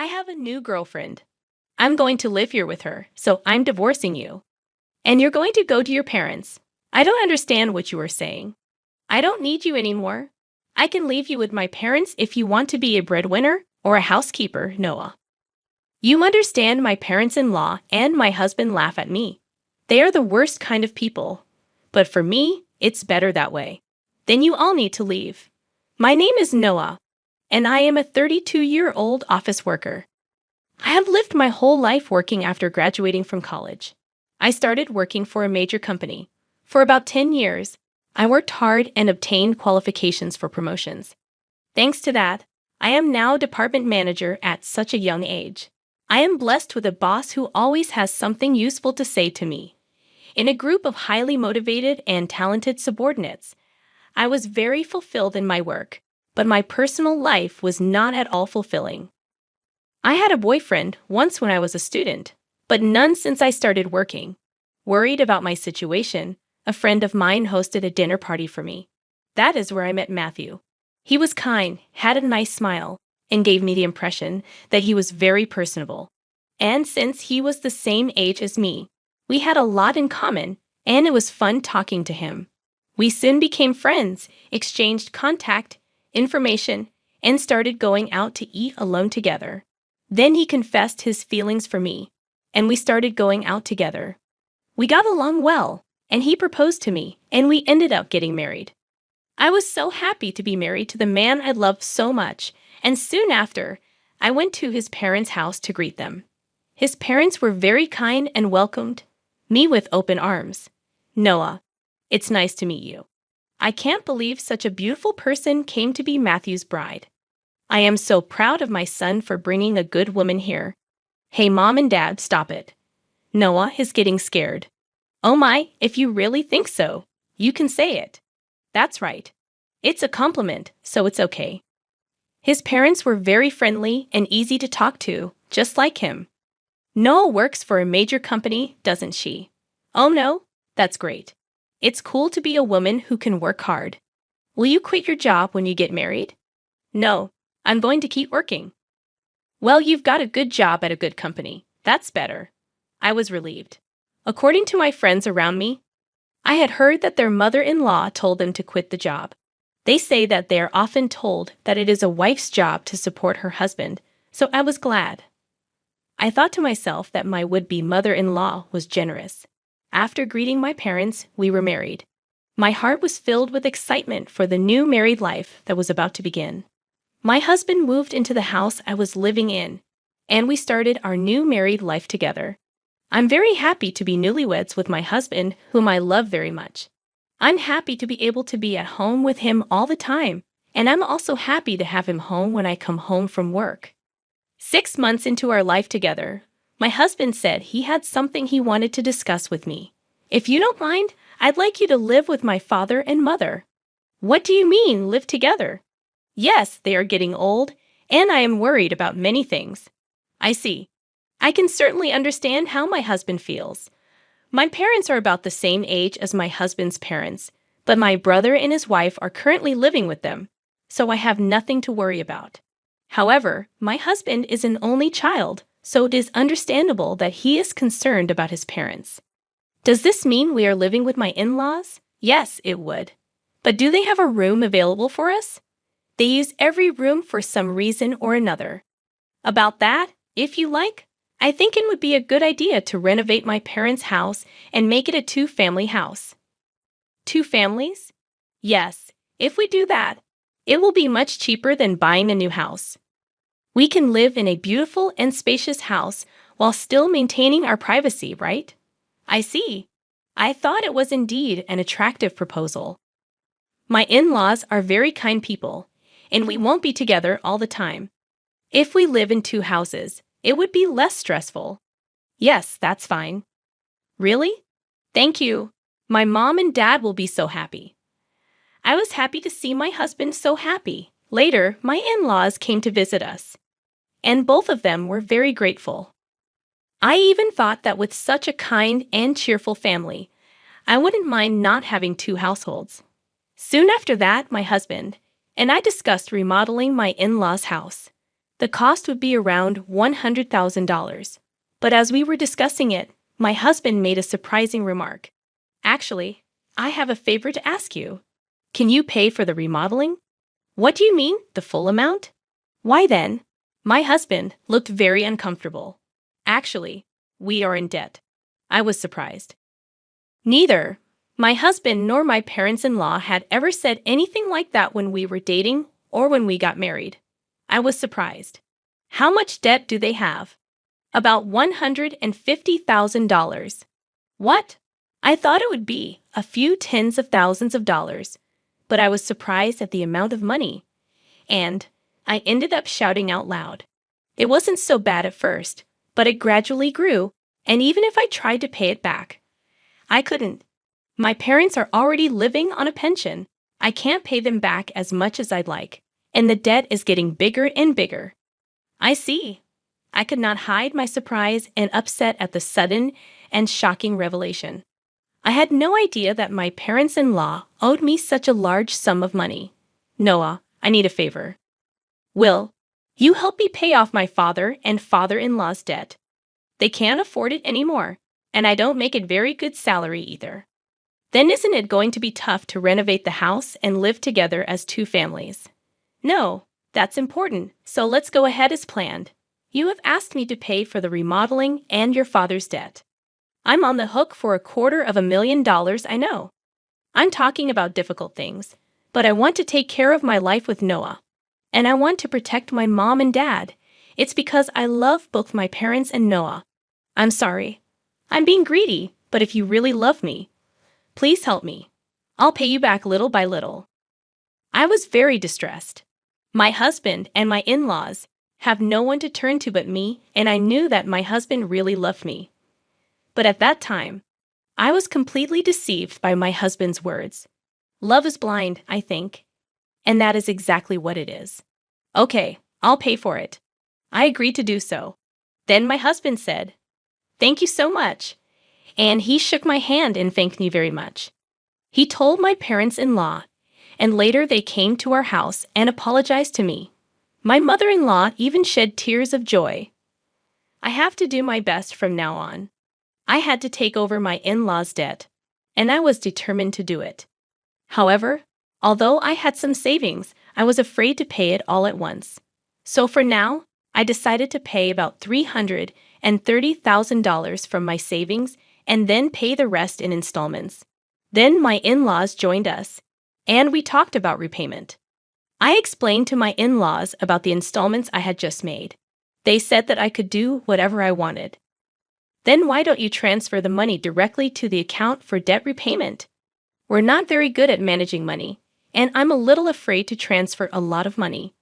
I have a new girlfriend. I'm going to live here with her, so I'm divorcing you. And you're going to go to your parents. I don't understand what you are saying. I don't need you anymore. I can leave you with my parents if you want to be a breadwinner or a housekeeper, Noah. You understand my parents-in-law and my husband laugh at me. They are the worst kind of people. But for me, it's better that way. Then you all need to leave. My name is Noah, and I am a 32-year-old office worker. I have lived my whole life working after graduating from college. I started working for a major company. For about 10 years, I worked hard and obtained qualifications for promotions. Thanks to that, I am now department manager at such a young age. I am blessed with a boss who always has something useful to say to me. In a group of highly motivated and talented subordinates, I was very fulfilled in my work, but my personal life was not at all fulfilling. I had a boyfriend once when I was a student, but none since I started working. Worried about my situation, a friend of mine hosted a dinner party for me. That is where I met Matthew. He was kind, had a nice smile, and gave me the impression that he was very personable. And since he was the same age as me, we had a lot in common, and it was fun talking to him. We soon became friends, exchanged contact, information, and started going out to eat alone together. Then he confessed his feelings for me, and we started going out together. We got along well, and he proposed to me, and we ended up getting married. I was so happy to be married to the man I loved so much, and soon after, I went to his parents' house to greet them. His parents were very kind and welcomed me with open arms. Noah, it's nice to meet you. I can't believe such a beautiful person came to be Matthew's bride. I am so proud of my son for bringing a good woman here. Hey, Mom and Dad, stop it. Noah is getting scared. Oh my, if you really think so, you can say it. That's right. It's a compliment, so it's okay. His parents were very friendly and easy to talk to, just like him. Noah works for a major company, doesn't she? Oh no, that's great. It's cool to be a woman who can work hard. Will you quit your job when you get married? No, I'm going to keep working. Well, you've got a good job at a good company. That's better. I was relieved. According to my friends around me, I had heard that their mother-in-law told them to quit the job. They say that they are often told that it is a wife's job to support her husband, so I was glad. I thought to myself that my would-be mother-in-law was generous. After greeting my parents, we were married. My heart was filled with excitement for the new married life that was about to begin. My husband moved into the house I was living in, and we started our new married life together. I'm very happy to be newlyweds with my husband, whom I love very much. I'm happy to be able to be at home with him all the time, and I'm also happy to have him home when I come home from work. 6 months into our life together, my husband said he had something he wanted to discuss with me. If you don't mind, I'd like you to live with my father and mother. What do you mean, live together? Yes, they are getting old, and I am worried about many things. I see. I can certainly understand how my husband feels. My parents are about the same age as my husband's parents, but my brother and his wife are currently living with them, so I have nothing to worry about. However, my husband is an only child, so it is understandable that he is concerned about his parents. Does this mean we are living with my in-laws? Yes, it would. But do they have a room available for us? They use every room for some reason or another. About that, if you like, I think it would be a good idea to renovate my parents' house and make it a 2-family house. 2 families? Yes, if we do that, it will be much cheaper than buying a new house. We can live in a beautiful and spacious house while still maintaining our privacy, right? I see. I thought it was indeed an attractive proposal. My in-laws are very kind people, and we won't be together all the time. If we live in 2 houses, it would be less stressful. Yes, that's fine. Really? Thank you. My mom and dad will be so happy. I was happy to see my husband so happy. Later, my in-laws came to visit us, and both of them were very grateful. I even thought that with such a kind and cheerful family, I wouldn't mind not having 2 households. Soon after that, my husband and I discussed remodeling my in-laws' house. The cost would be around $100,000. But as we were discussing it, my husband made a surprising remark. Actually, I have a favor to ask you. Can you pay for the remodeling? What do you mean, the full amount? Why then? My husband looked very uncomfortable. Actually, we are in debt. I was surprised. Neither my husband nor my parents-in-law had ever said anything like that when we were dating or when we got married. I was surprised. How much debt do they have? About $150,000. What? I thought it would be a few tens of thousands of dollars, but I was surprised at the amount of money. And I ended up shouting out loud. It wasn't so bad at first, but it gradually grew, and even if I tried to pay it back, I couldn't. My parents are already living on a pension. I can't pay them back as much as I'd like, and the debt is getting bigger and bigger. I see. I could not hide my surprise and upset at the sudden and shocking revelation. I had no idea that my parents-in-law owed me such a large sum of money. Noah, I need a favor. Will you help me pay off my father and father-in-law's debt? They can't afford it anymore, and I don't make a very good salary either. Then isn't it going to be tough to renovate the house and live together as two families? No, that's important, so let's go ahead as planned. You have asked me to pay for the remodeling and your father's debt. I'm on the hook for $250,000, I know. I'm talking about difficult things, but I want to take care of my life with Noah. And I want to protect my mom and dad. It's because I love both my parents and Noah. I'm sorry. I'm being greedy, but if you really love me, please help me. I'll pay you back little by little. I was very distressed. My husband and my in-laws have no one to turn to but me, and I knew that my husband really loved me. But at that time, I was completely deceived by my husband's words. Love is blind, I think. And that is exactly what it is. Okay, I'll pay for it. I agreed to do so. Then my husband said, "Thank you so much." And he shook my hand and thanked me very much. He told my parents-in-law, and later they came to our house and apologized to me. My mother-in-law even shed tears of joy. I have to do my best from now on. I had to take over my in-laws' debt, and I was determined to do it. However, although I had some savings, I was afraid to pay it all at once. So for now, I decided to pay about $330,000 from my savings and then pay the rest in installments. Then my in-laws joined us, and we talked about repayment. I explained to my in-laws about the installments I had just made. They said that I could do whatever I wanted. Then why don't you transfer the money directly to the account for debt repayment? We're not very good at managing money, and I'm a little afraid to transfer a lot of money.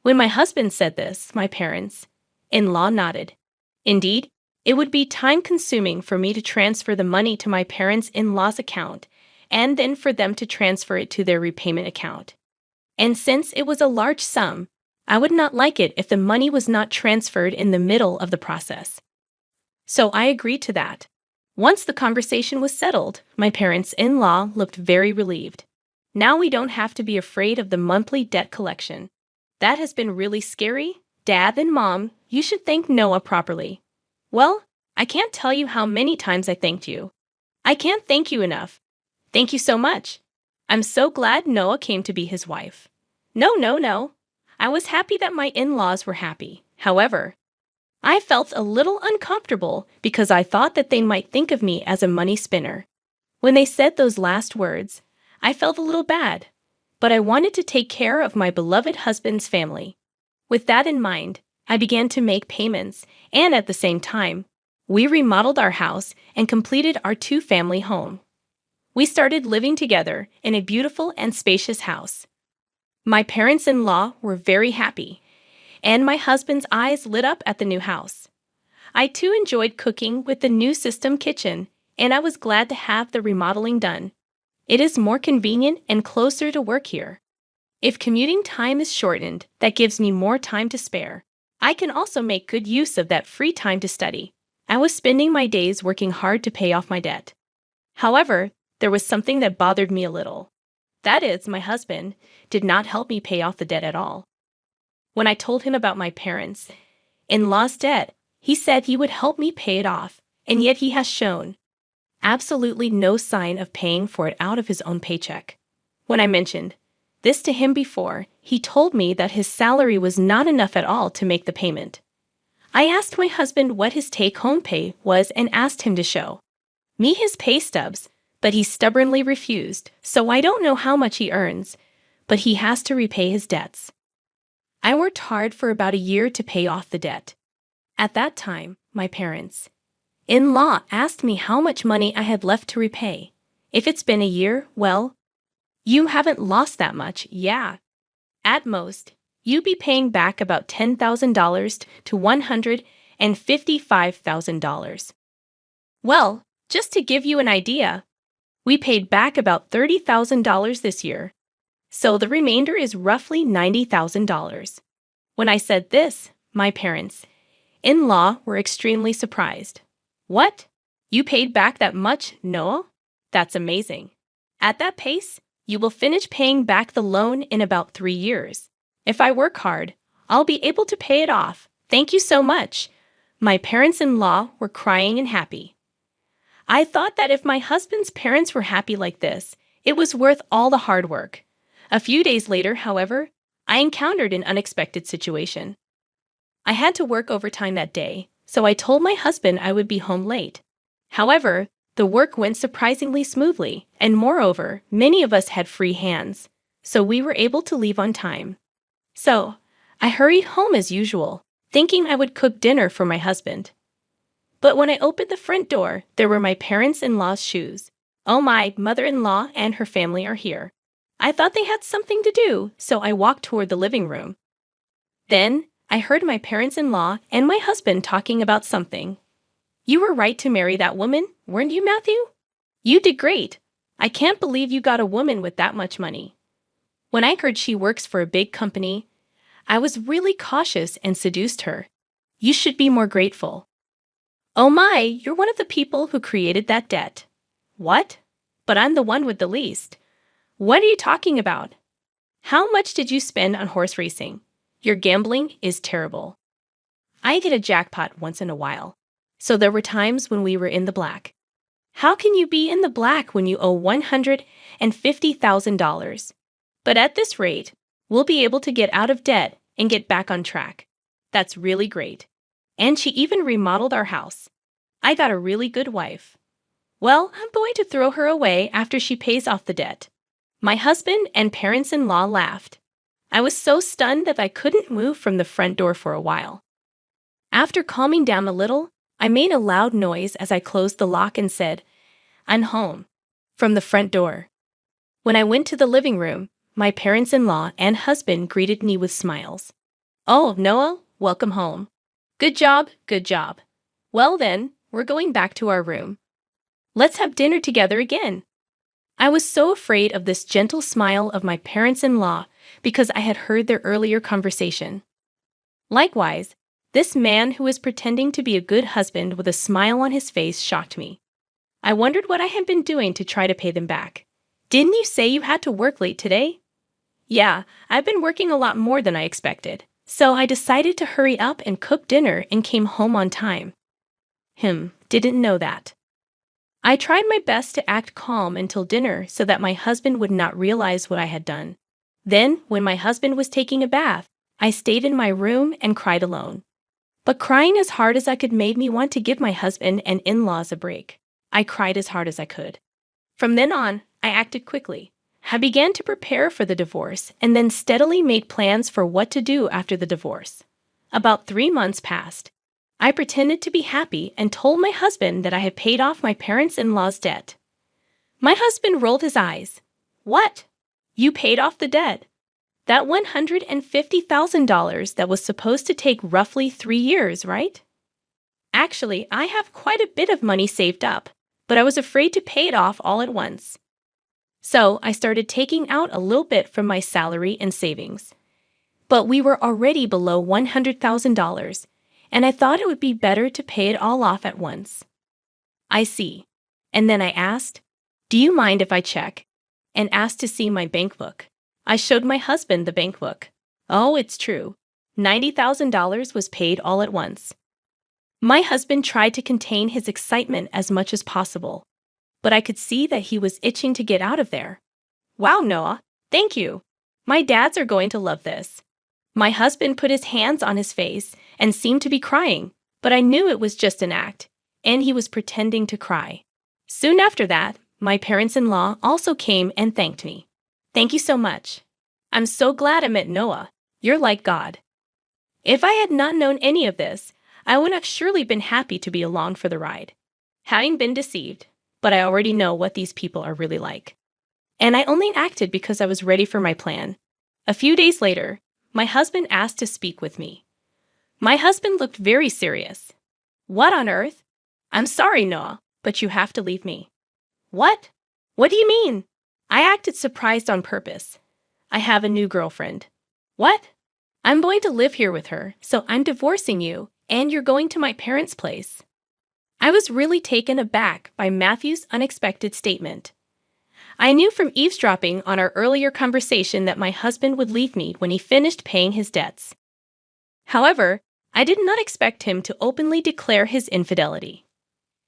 When my husband said this, my parents-in-law nodded. Indeed, it would be time-consuming for me to transfer the money to my parents-in-law's account, and then for them to transfer it to their repayment account. And since it was a large sum, I would not like it if the money was not transferred in the middle of the process. So I agreed to that. Once the conversation was settled, my parents-in-law looked very relieved. Now we don't have to be afraid of the monthly debt collection. That has been really scary. Dad and Mom, you should thank Noah properly. Well, I can't tell you how many times I thanked you. I can't thank you enough. Thank you so much. I'm so glad Noah came to be his wife. No. I was happy that my in-laws were happy. However, I felt a little uncomfortable because I thought that they might think of me as a money spinner. When they said those last words, I felt a little bad, but I wanted to take care of my beloved husband's family. With that in mind, I began to make payments, and at the same time, we remodeled our house and completed our two-family home. We started living together in a beautiful and spacious house. My parents-in-law were very happy, and my husband's eyes lit up at the new house. I too enjoyed cooking with the new system kitchen, and I was glad to have the remodeling done. It is more convenient and closer to work here. If commuting time is shortened, that gives me more time to spare. I can also make good use of that free time to study. I was spending my days working hard to pay off my debt. However, there was something that bothered me a little. That is, my husband did not help me pay off the debt at all. When I told him about my parents' in-laws' debt, he said he would help me pay it off, and yet he has shown absolutely no sign of paying for it out of his own paycheck. When I mentioned this to him before, he told me that his salary was not enough at all to make the payment. I asked my husband what his take-home pay was and asked him to show me his pay stubs, but he stubbornly refused, so I don't know how much he earns, but he has to repay his debts. I worked hard for about a year to pay off the debt. At that time, my parents in-law asked me how much money I had left to repay. If it's been a year, well, you haven't lost that much, yeah. At most, you'd be paying back about $10,000 to $155,000. Well, just to give you an idea, we paid back about $30,000 this year, so the remainder is roughly $90,000. When I said this, my parents in-law were extremely surprised. What? You paid back that much, Noah? That's amazing. At that pace, you will finish paying back the loan in about 3 years. If I work hard, I'll be able to pay it off. Thank you so much. My parents-in-law were crying and happy. I thought that if my husband's parents were happy like this, it was worth all the hard work. A few days later, however, I encountered an unexpected situation. I had to work overtime that day, so I told my husband I would be home late. However, the work went surprisingly smoothly, and moreover, many of us had free hands, so we were able to leave on time. So, I hurried home as usual, thinking I would cook dinner for my husband. But when I opened the front door, there were my parents-in-law's shoes. Oh, my mother-in-law and her family are here. I thought they had something to do, so I walked toward the living room. Then, I heard my parents-in-law and my husband talking about something. You were right to marry that woman, weren't you, Matthew? You did great. I can't believe you got a woman with that much money. When I heard she works for a big company, I was really cautious and seduced her. You should be more grateful. Oh my, you're one of the people who created that debt. What? But I'm the one with the least. What are you talking about? How much did you spend on horse racing? Your gambling is terrible. I get a jackpot once in a while, so there were times when we were in the black. How can you be in the black when you owe $150,000? But at this rate, we'll be able to get out of debt and get back on track. That's really great. And she even remodeled our house. I got a really good wife. Well, I'm going to throw her away after she pays off the debt. My husband and parents-in-law laughed. I was so stunned that I couldn't move from the front door for a while. After calming down a little, I made a loud noise as I closed the lock and said, "I'm home," from the front door. When I went to the living room, my parents-in-law and husband greeted me with smiles. "Oh, Noah, welcome home. Good job, good job. Well then, we're going back to our room. Let's have dinner together again." I was so afraid of this gentle smile of my parents-in-law because I had heard their earlier conversation. Likewise, this man who was pretending to be a good husband with a smile on his face shocked me. I wondered what I had been doing to try to pay them back. "Didn't you say you had to work late today?" "Yeah, I've been working a lot more than I expected, so I decided to hurry up and cook dinner and came home on time." Didn't know that. I tried my best to act calm until dinner so that my husband would not realize what I had done. Then, when my husband was taking a bath, I stayed in my room and cried alone. But crying as hard as I could made me want to give my husband and in-laws a break. I cried as hard as I could. From then on, I acted quickly. I began to prepare for the divorce and then steadily made plans for what to do after the divorce. About 3 months passed. I pretended to be happy and told my husband that I had paid off my parents-in-law's debt. My husband rolled his eyes. "What? You paid off the debt? That $150,000 that was supposed to take roughly 3 years, right?" "Actually, I have quite a bit of money saved up, but I was afraid to pay it off all at once. So I started taking out a little bit from my salary and savings. But we were already below $100,000, and I thought it would be better to pay it all off at once." "I see." And then I asked, "Do you mind if I check?" and asked to see my bank book. I showed my husband the bank book. "Oh, it's true. $90,000 was paid all at once. My husband tried to contain his excitement as much as possible, but I could see that he was itching to get out of there. Wow, Noah, thank you. My dads are going to love this. My husband put his hands on his face and seemed to be crying, but I knew it was just an act, and he was pretending to cry. Soon after that, my parents-in-law also came and thanked me. Thank you so much. I'm so glad I met Noah. You're like God. If I had not known any of this, I would have surely been happy to be along for the ride. Having been deceived, but I already know what these people are really like. And I only acted because I was ready for my plan. A few days later, my husband asked to speak with me. My husband looked very serious. What on earth? I'm sorry, Noah, but you have to leave me. What? What do you mean? I acted surprised on purpose. I have a new girlfriend. What? I'm going to live here with her, so I'm divorcing you, and you're going to my parents' place. I was really taken aback by Matthew's unexpected statement. I knew from eavesdropping on our earlier conversation that my husband would leave me when he finished paying his debts. However, I did not expect him to openly declare his infidelity.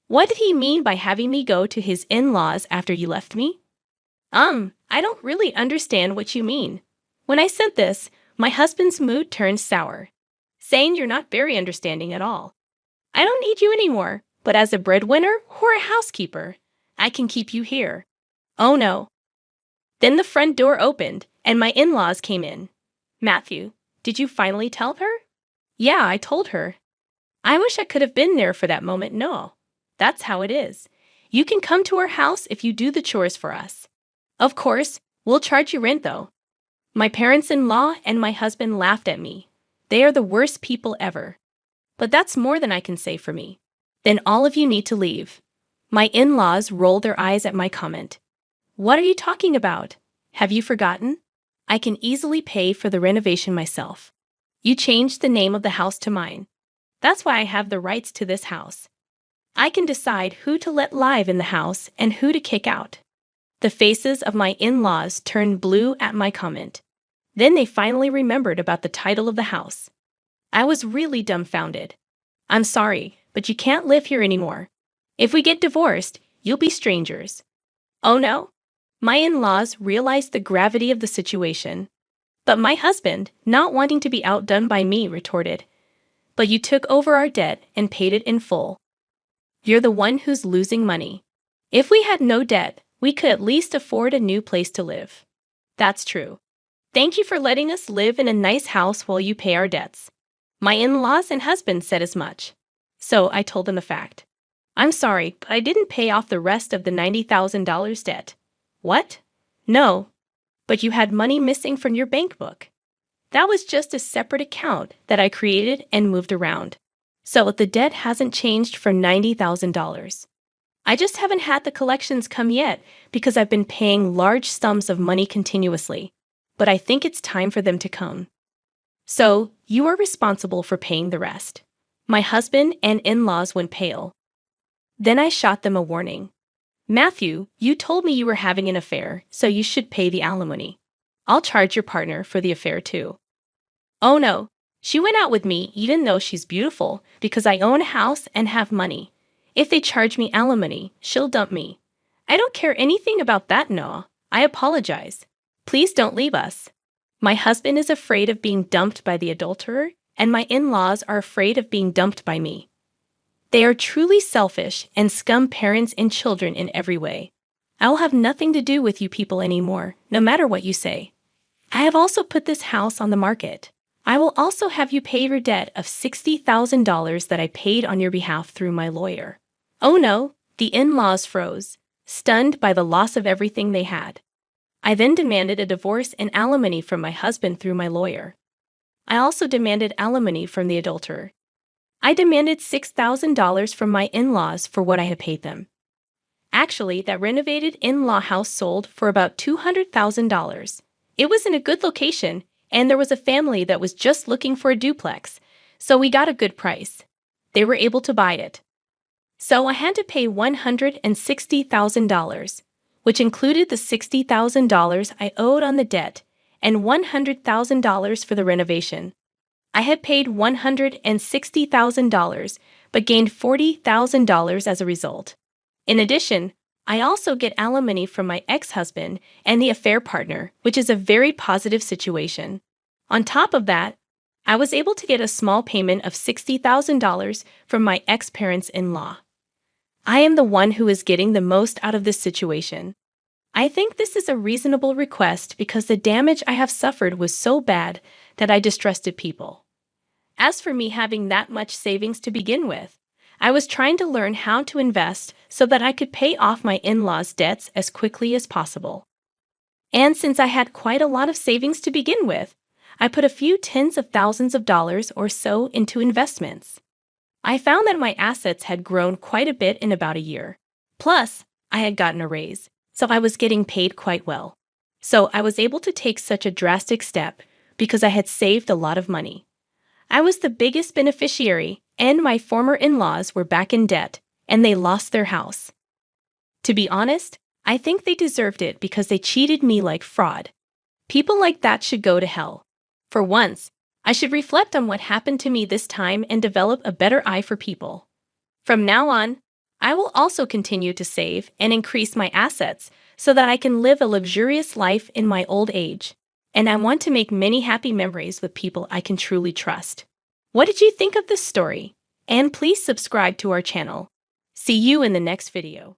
What did he mean by having me go to his in-laws after you left me? I don't really understand what you mean. When I said this, my husband's mood turned sour, saying you're not very understanding at all. I don't need you anymore, but as a breadwinner or a housekeeper, I can keep you here. Oh no. Then the front door opened, and my in-laws came in. Matthew, did you finally tell her? Yeah, I told her. I wish I could have been there for that moment. No. That's how it is. You can come to our house if you do the chores for us. Of course, we'll charge you rent though. My parents-in-law and my husband laughed at me. They are the worst people ever. But that's more than I can say for me. Then all of you need to leave. My in-laws rolled their eyes at my comment. What are you talking about? Have you forgotten? I can easily pay for the renovation myself. You changed the name of the house to mine. That's why I have the rights to this house. I can decide who to let live in the house and who to kick out. The faces of my in-laws turned blue at my comment. Then they finally remembered about the title of the house. I was really dumbfounded. I'm sorry, but you can't live here anymore. If we get divorced, you'll be strangers. Oh no? My in-laws realized the gravity of the situation. But my husband, not wanting to be outdone by me, retorted, but you took over our debt and paid it in full. You're the one who's losing money. If we had no debt, we could at least afford a new place to live. That's true. Thank you for letting us live in a nice house while you pay our debts. My in-laws and husband said as much. So I told them the fact. I'm sorry, but I didn't pay off the rest of the $90,000 debt. What? No. But you had money missing from your bank book. That was just a separate account that I created and moved around. So the debt hasn't changed for $90,000. I just haven't had the collections come yet because I've been paying large sums of money continuously. But I think it's time for them to come. So you are responsible for paying the rest. My husband and in-laws went pale. Then I shot them a warning. Matthew, you told me you were having an affair, so you should pay the alimony. I'll charge your partner for the affair too. Oh no, she went out with me even though she's beautiful because I own a house and have money. If they charge me alimony, she'll dump me. I don't care anything about that, Noah. I apologize. Please don't leave us. My husband is afraid of being dumped by the adulterer, and my in-laws are afraid of being dumped by me. They are truly selfish and scum parents and children in every way. I will have nothing to do with you people anymore, no matter what you say. I have also put this house on the market. I will also have you pay your debt of $60,000 that I paid on your behalf through my lawyer. Oh no, the in-laws froze, stunned by the loss of everything they had. I then demanded a divorce and alimony from my husband through my lawyer. I also demanded alimony from the adulterer. I demanded $6,000 from my in-laws for what I had paid them. Actually, that renovated in-law house sold for about $200,000. It was in a good location, and there was a family that was just looking for a duplex, so we got a good price. They were able to buy it. So I had to pay $160,000, which included the $60,000 I owed on the debt and $100,000 for the renovation. I had paid $160,000 but gained $40,000 as a result. In addition, I also get alimony from my ex-husband and the affair partner, which is a very positive situation. On top of that, I was able to get a small payment of $60,000 from my ex-parents-in-law. I am the one who is getting the most out of this situation. I think this is a reasonable request because the damage I have suffered was so bad that I distrusted people. As for me having that much savings to begin with, I was trying to learn how to invest so that I could pay off my in-laws' debts as quickly as possible. And since I had quite a lot of savings to begin with, I put a few tens of thousands of dollars or so into investments. I found that my assets had grown quite a bit in about a year. Plus, I had gotten a raise, so I was getting paid quite well. So I was able to take such a drastic step because I had saved a lot of money. I was the biggest beneficiary, and my former in-laws were back in debt, and they lost their house. To be honest, I think they deserved it because they cheated me like fraud. People like that should go to hell. For once, I should reflect on what happened to me this time and develop a better eye for people. From now on, I will also continue to save and increase my assets so that I can live a luxurious life in my old age. And I want to make many happy memories with people I can truly trust. What did you think of this story? And please subscribe to our channel. See you in the next video.